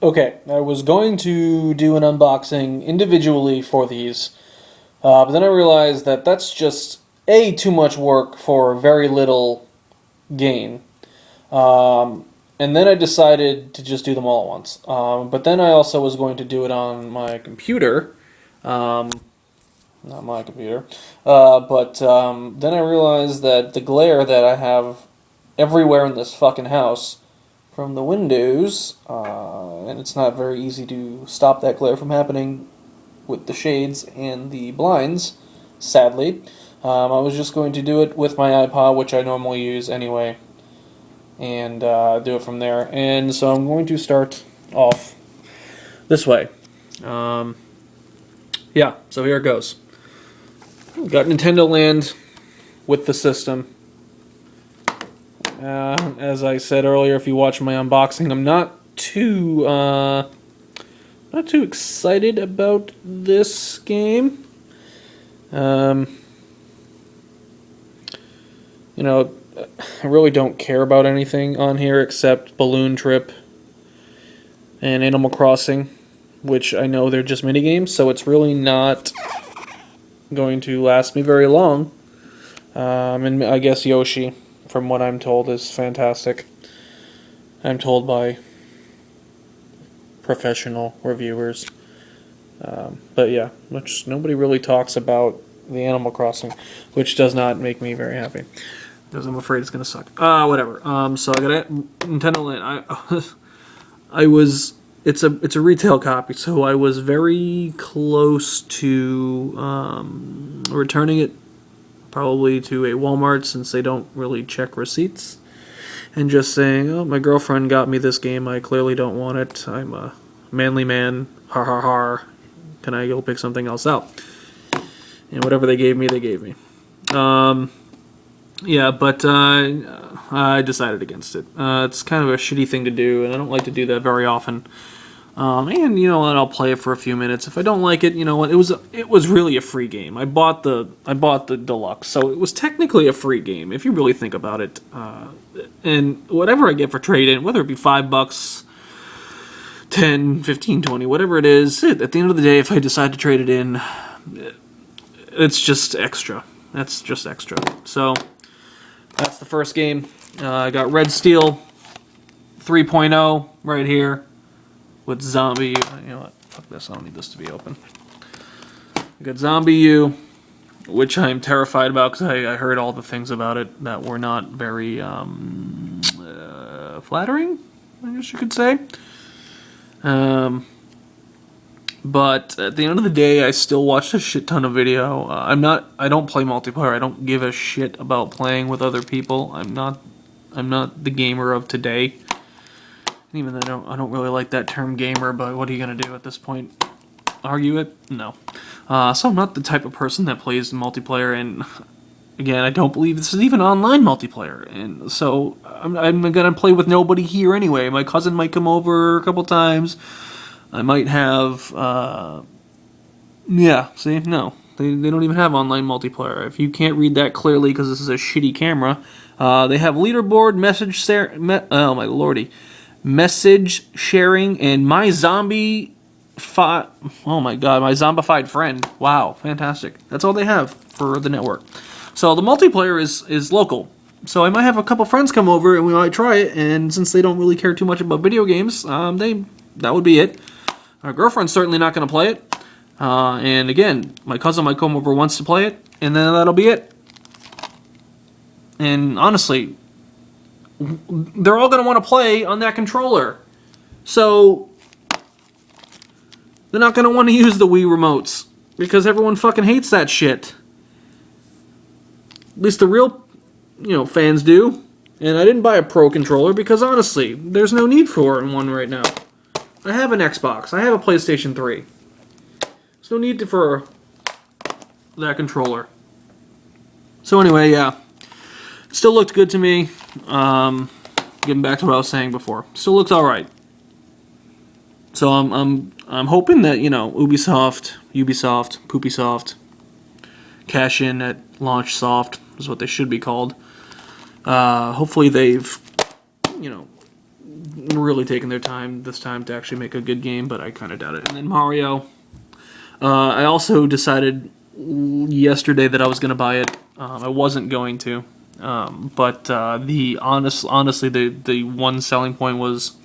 Okay, I was going to do an unboxing individually for these, but then I realized that that's just A, too much work for very little gain. And then I decided to just do them all at once. But then I also was going to do it on my computer. Um, Not my computer. But then I realized that the glare that I have everywhere in this fucking house from the windows, and it's not very easy to stop that glare from happening with the shades and the blinds, sadly. I was just going to do it with my iPod, which I normally use anyway, and do it from there. And so I'm going to start off this way. Yeah, so here it goes. Got Nintendo Land with the system. As I said earlier, if you watch my unboxing, I'm not too excited about this game. You know, I really don't care about anything on here except Balloon Trip and Animal Crossing, which I know they're just minigames, so it's really not going to last me very long. And I guess Yoshi, from what I'm told, is fantastic. I'm told by professional reviewers. But yeah, which nobody really talks about the Animal Crossing, which does not make me very happy, because I'm afraid it's gonna suck. Whatever. So I got a Nintendo Land. I was. It's a retail copy, so I was very close to returning it, probably to a Walmart, since they don't really check receipts, and just saying, "Oh, my girlfriend got me this game. I clearly don't want it. I'm a manly man. Har har har. Can I go pick something else out?" And whatever they gave me, they gave me. Yeah, but I decided against it. It's kind of a shitty thing to do, and I don't like to do that very often. And you know what? I'll play it for a few minutes. If I don't like it, you know what? It was really a free game. I bought the deluxe, so it was technically a free game if you really think about it. And whatever I get for trade in, whether it be $5, 10, 15, 20, whatever it is, at the end of the day, if I decide to trade it in, it's just extra. That's just extra. So that's the first game. I got Red Steel 3.0 right here with Zombie. You know what? Fuck this. I don't need this to be open. I got Zombie U, which I'm terrified about because I heard all the things about it that were not very flattering, I guess you could say. But at the end of the day, I still watched a shit ton of video. I don't play multiplayer. I don't give a shit about playing with other people. I'm not the gamer of today. And even though I don't really like that term gamer, but what are you gonna do at this point? Argue it? No. So I'm not the type of person that plays multiplayer, and again, I don't believe this is even online multiplayer. And so I'm gonna play with nobody here anyway. My cousin might come over a couple times. I might have, yeah, see, no. They don't even have online multiplayer. If you can't read that clearly because this is a shitty camera, they have leaderboard, oh my lordy, message sharing, and my zombie, oh my god, my zombified friend. Wow, fantastic. That's all they have for the network. So the multiplayer is local. So I might have a couple friends come over and we might try it, and since they don't really care too much about video games, that would be it. Our girlfriend's certainly not going to play it. And again, my cousin might come over once to play it, and then that'll be it. And honestly, they're all going to want to play on that controller. So they're not going to want to use the Wii remotes, because everyone fucking hates that shit. At least the real, fans do. And I didn't buy a Pro controller because honestly, there's no need for one right now. I have an Xbox. I have a PlayStation 3. There's no need for that controller. So anyway, yeah. Still looked good to me. Getting back to what I was saying before. Still looks alright. So I'm hoping that, Ubisoft, Poopysoft, cash in at launch soft is what they should be called. Hopefully they've, really taking their time this time to actually make a good game, but I kind of doubt it. And then Mario, I also decided yesterday that I was going to buy it. I wasn't going to, but honestly, the one selling point was,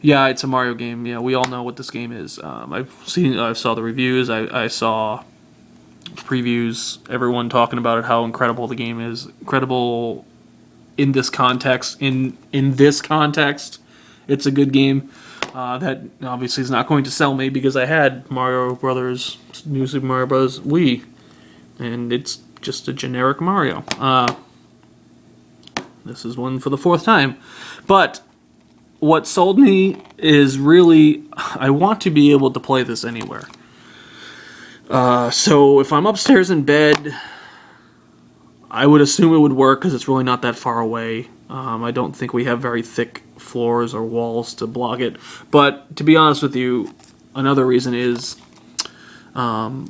yeah, it's a Mario game. Yeah, we all know what this game is. I saw the reviews. I saw previews. Everyone talking about it, how incredible the game is. Incredible in this context. In this context, it's a good game. That obviously is not going to sell me because I had New Super Mario Bros. Wii, and it's just a generic Mario. This is one for the fourth time, but what sold me is really, I want to be able to play this anywhere. So if I'm upstairs in bed, I would assume it would work because it's really not that far away. I don't think we have very thick floors or walls to block it. But to be honest with you, another reason is the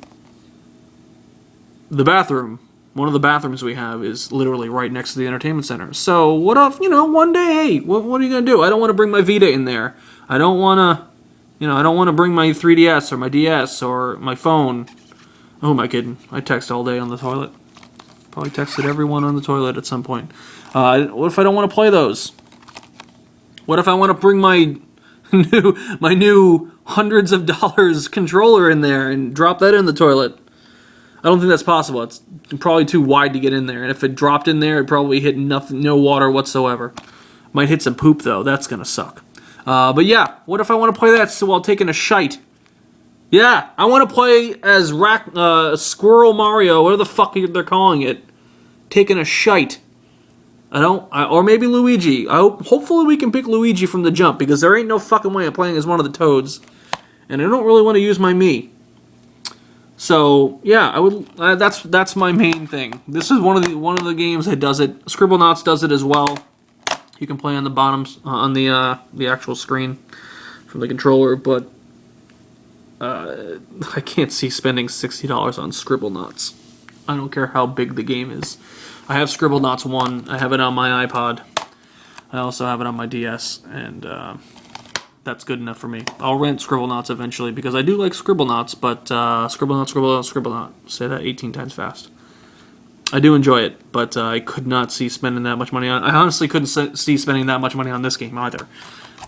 bathroom. One of the bathrooms we have is literally right next to the entertainment center. So what if, one day, hey, what are you going to do? I don't want to bring my Vita in there. I don't want to bring my 3DS or my DS or my phone. Oh, am I kidding? I text all day on the toilet. Probably texted everyone on the toilet at some point. What if I don't want to play those? What if I want to bring my new hundreds of dollars controller in there and drop that in the toilet? I don't think that's possible. It's probably too wide to get in there. And if it dropped in there, it'd probably hit no water whatsoever. Might hit some poop, though. That's going to suck. But yeah, what if I want to play that while taking a shite? Yeah, I want to play as Squirrel Mario, whatever the fuck they're calling it, taking a shite. Or maybe Luigi. Hopefully we can pick Luigi from the jump, because there ain't no fucking way I'm playing as one of the Toads. And I don't really want to use my Mii. So yeah, I would. That's my main thing. This is one of the games that does it. Scribblenauts does it as well. You can play on the bottom on the actual screen from the controller, but I can't see spending $60 on Scribblenauts. I don't care how big the game is. I have Scribblenauts 1. I have it on my iPod. I also have it on my DS, and that's good enough for me. I'll rent Scribblenauts eventually because I do like Scribblenauts, but Scribblenaut. Say that 18 times fast. I do enjoy it, but I could not see spending that much money on. I honestly couldn't see spending that much money on this game either.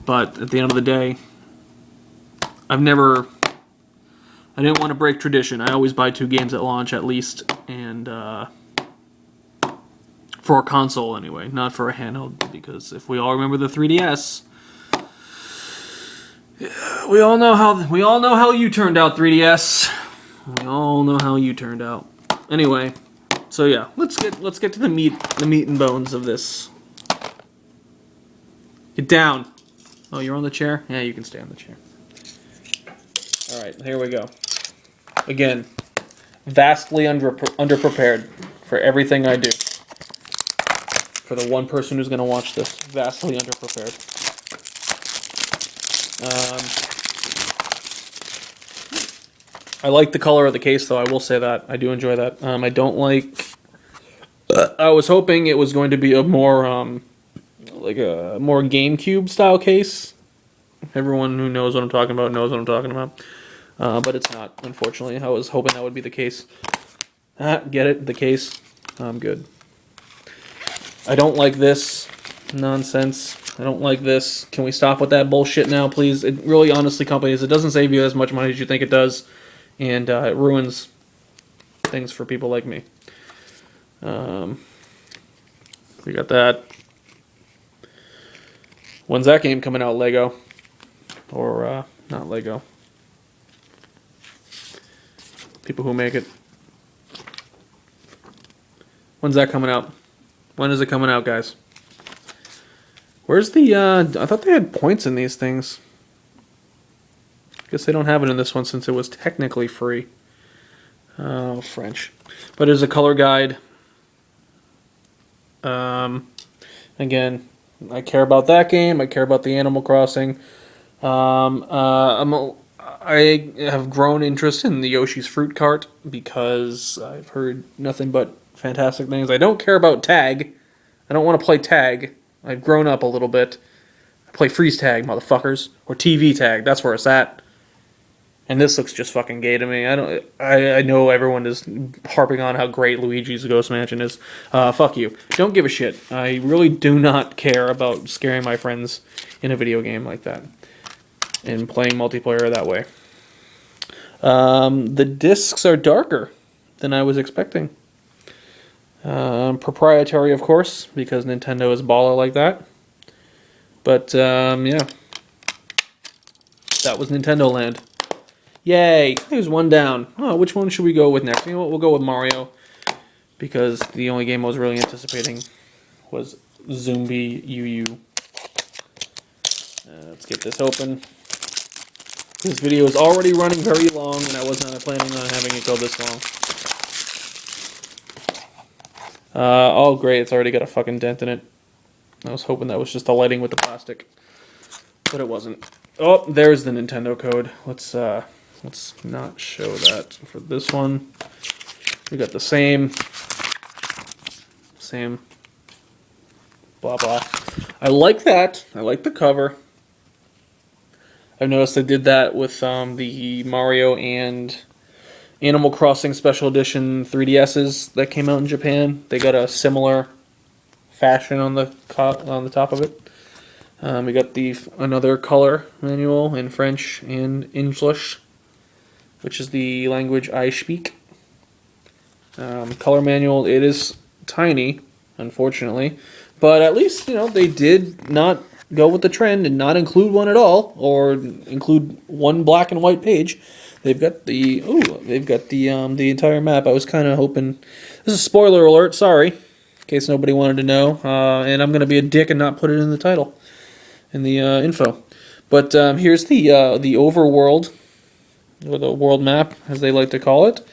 But at the end of the day, I didn't want to break tradition. I always buy 2 games at launch at least, and for a console anyway, not for a handheld. Because if we all remember the 3DS. We all know how you turned out, 3DS. We all know how you turned out. Anyway, so yeah, let's get to the meat and bones of this. Get down. Oh, you're on the chair? Yeah, you can stay on the chair. All right, here we go. Again, vastly underprepared for everything I do. For the one person who's going to watch this, vastly underprepared. I like the color of the case, though. I will say that. I do enjoy that. I don't like... I was hoping it was going to be a more, like a more GameCube style case. Everyone who knows what I'm talking about knows what I'm talking about. But it's not, unfortunately. I was hoping that would be the case. Get it? The case? I'm good. I don't like this nonsense. I don't like this. Can we stop with that bullshit now, please? It really, honestly, companies, it doesn't save you as much money as you think it does. And it ruins things for people like me. We got that. When's that game coming out, Lego? Or, not Lego. People who make it. When's that coming out? When is it coming out, guys? Where's the, I thought they had points in these things. Guess they don't have it in this one since it was technically free. Oh, French. But there's a color guide. Again, I care about that game. I care about the Animal Crossing. I have grown interest in the Yoshi's Fruit Cart because I've heard nothing but fantastic things. I don't care about tag. I don't want to play tag. I've grown up a little bit. Play freeze tag, motherfuckers, or TV tag. That's where it's at. And this looks just fucking gay to me. I know everyone is harping on how great Luigi's Ghost Mansion is. Fuck you. Don't give a shit. I really do not care about scaring my friends in a video game like that. And playing multiplayer that way. The discs are darker than I was expecting. Proprietary, of course, because Nintendo is baller like that. But, yeah. That was Nintendo Land. Yay! There's one down. Oh, which one should we go with next? You know what? We'll go with Mario. Because the only game I was really anticipating was Zombie UU. Let's get this open. This video is already running very long, and I was not planning on having it go this long. Oh, great. It's already got a fucking dent in it. I was hoping that was just the lighting with the plastic. But it wasn't. Oh, there's the Nintendo code. Let's not show that for this one. We got the same blah blah. I like that. I like the cover. I've noticed they did that with the Mario and Animal Crossing Special Edition 3DSs that came out in Japan. They got a similar fashion on the top of it. We got another color manual in French and English, which is the language I speak. Color manual, it is tiny, unfortunately, but at least, you know, they did not go with the trend and not include one at all, or include one black and white page. They've got the entire map. I was kind of hoping. This is a spoiler alert. Sorry, in case nobody wanted to know. And I'm gonna be a dick and not put it in the title, in the info. But here's the overworld, or the world map, as they like to call it.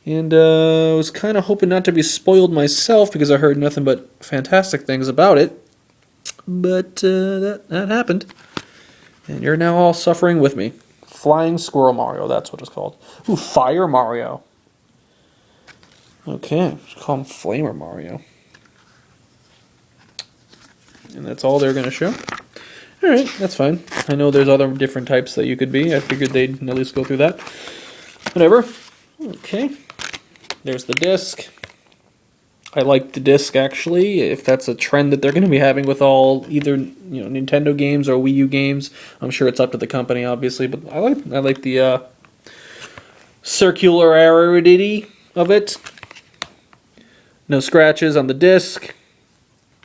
And I was kind of hoping not to be spoiled myself because I heard nothing but fantastic things about it. But that happened. And you're now all suffering with me. Flying Squirrel Mario, that's what it's called. Ooh, Fire Mario. Okay, let's call him Flamer Mario. And that's all they're going to show. Alright, that's fine. I know there's other different types that you could be. I figured they'd at least go through that. Whatever. Okay. There's the disc. I like the disc, actually, if that's a trend that they're going to be having with all either, you know, Nintendo games or Wii U games. I'm sure it's up to the company, obviously, but I like the circularity of it. No scratches on the disc.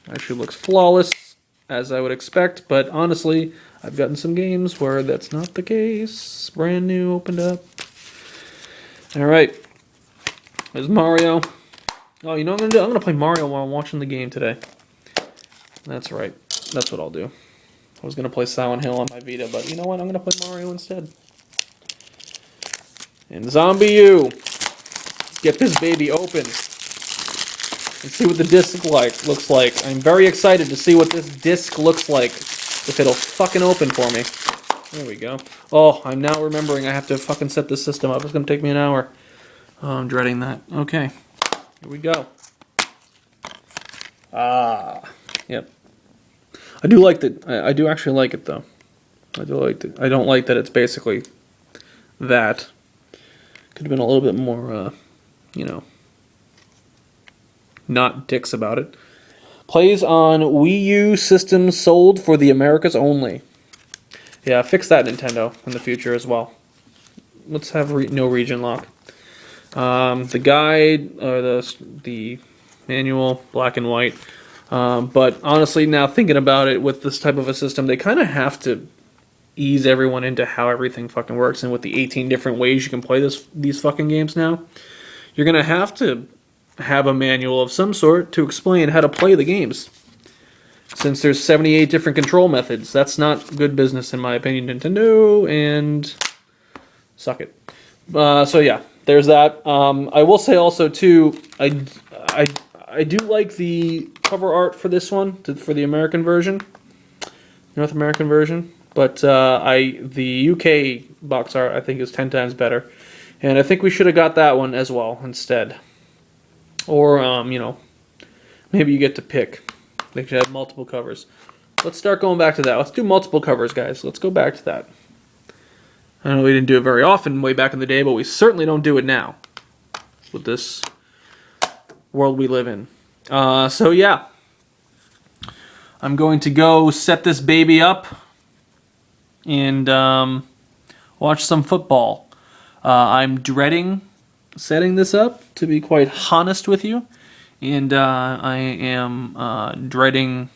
Actually looks flawless, as I would expect, but honestly, I've gotten some games where that's not the case. Brand new, opened up. Alright. There's Mario. Oh, you know what I'm going to do? I'm going to play Mario while I'm watching the game today. That's right. That's what I'll do. I was going to play Silent Hill on my Vita, but you know what? I'm going to play Mario instead. And Zombie U. Let's get this baby open. And see what the disc looks like. I'm very excited to see what this disc looks like. If it'll fucking open for me. There we go. Oh, I'm now remembering I have to fucking set this system up. It's going to take me an hour. Oh, I'm dreading that. Okay. Here we go. Yep. I do like that. I do actually like it, though. I do like it. I don't like that it's basically that. Could have been a little bit more, you know, not dicks about it. Plays on Wii U systems sold for the Americas only. Yeah, fix that, Nintendo, in the future as well. Let's have no region lock. The guide, or the manual, black and white. But honestly, now thinking about it, with this type of a system, they kind of have to ease everyone into how everything fucking works. And with the 18 different ways you can play these fucking games now, you're going to have a manual of some sort to explain how to play the games. Since there's 78 different control methods, that's not good business in my opinion, Nintendo, and suck it. So yeah. There's that. I will say also too, I do like the cover art for this one, for the American version, North American version. But the UK box art I think is 10 times better, and I think we should have got that one as well instead. Or you know, maybe you get to pick. They should have multiple covers. let's start going back to that. Let's do multiple covers, guys. Let's go back to that. I know we didn't do it very often way back in the day, but we certainly don't do it now with this world we live in. So yeah, I'm going to go set this baby up and watch some football. I'm dreading setting this up, to be quite honest with you, and I am dreading.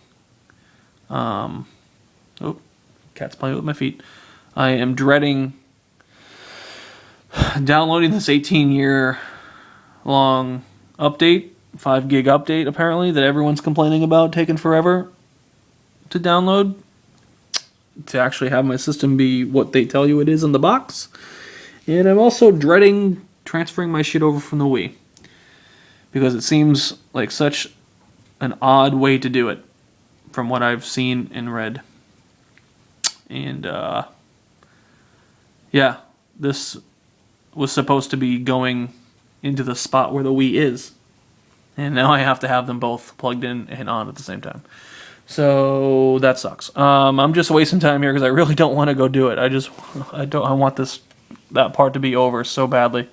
Oh, cat's playing with my feet. I am dreading downloading this 18-year long update, 5 gig update apparently, that everyone's complaining about taking forever to download, to actually have my system be what they tell you it is in the box. And I'm also dreading transferring my shit over from the Wii, because it seems like such an odd way to do it from what I've seen and read. And yeah, this was supposed to be going into the spot where the Wii is, and now I have to have them both plugged in and on at the same time. So that sucks. I'm just wasting time here because I really don't want to go do it. I want that part to be over so badly.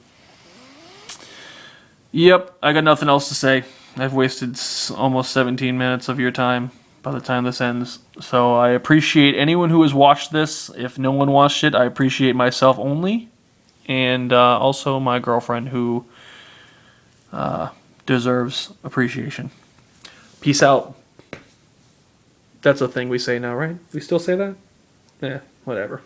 Yep, I got nothing else to say. I've wasted almost 17 minutes of your time by the time this ends. So I appreciate anyone who has watched this. If no one watched it, I appreciate myself only. And also my girlfriend, who deserves appreciation. Peace out. That's a thing we say now, right? We still say that? Yeah, whatever.